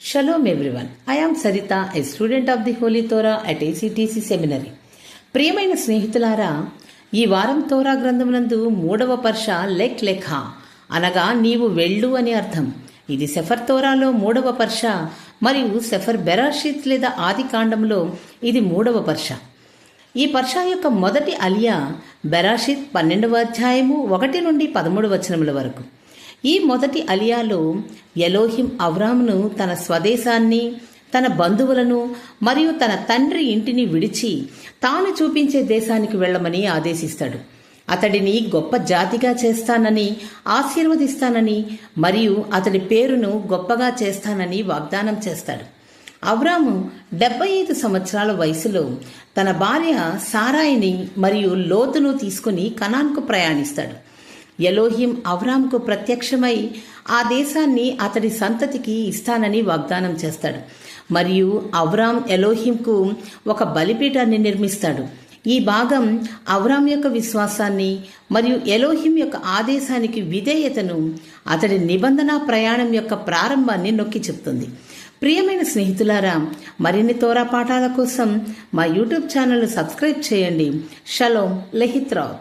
Shalom everyone. I am Sarita, a student of the Holy Torah at ACTC Seminary. ప్రియమైన స్నేహితులారా, ఈ వారం తోరా గ్రంథమునందు 3వ పర్ష లెక్ లెఖా అనగా నీవు వెళ్ళు అని అర్థం. ఇది సెఫర్ తోరాలో 3వ పర్ష మరియు సెఫర్ బెరాషిత్ లేదా ఆది కాండంలో ఇది 3వ పర్ష. ఈ పర్ష యొక్క మొదటి అలియా బెరాషిత్ 12వ అధ్యాయము 1 నుండి 13 వచనముల వరకు. ఈ మొదటి అలియాలో ఎలోహిం అవ్రామును తన స్వదేశాన్ని, తన బంధువులను మరియు తన తండ్రి ఇంటిని విడిచి తాను చూపించే దేశానికి వెళ్ళమని ఆదేశిస్తాడు. అతడిని గొప్ప జాతిగా చేస్తానని, ఆశీర్వదిస్తానని మరియు అతడి పేరును గొప్పగా చేస్తానని వాగ్దానం చేస్తాడు. అవ్రాము 75 సంవత్సరాల వయసులో తన భార్య సారాయిని మరియు లోతును తీసుకుని కనాన్కు ప్రయాణిస్తాడు. ఎలోహిం అవ్రామ్కు ప్రత్యక్షమై ఆ దేశాన్ని అతడి సంతతికి ఇస్తానని వాగ్దానం చేస్తాడు మరియు అవ్రామ్ ఎలోహింకు ఒక బలిపీఠాన్ని నిర్మిస్తాడు. ఈ భాగం అవ్రామ్ యొక్క విశ్వాసాన్ని మరియు ఎలోహిం యొక్క ఆదేశానికి విధేయతను, అతడి నిబంధన ప్రయాణం యొక్క ప్రారంభాన్ని నొక్కి చెప్తుంది. ప్రియమైన స్నేహితులారా, మరిన్ని తోరా పాఠాల కోసం మా యూట్యూబ్ ఛానల్ను సబ్స్క్రైబ్ చేయండి. షలోమ్ లెహిత్రాత్.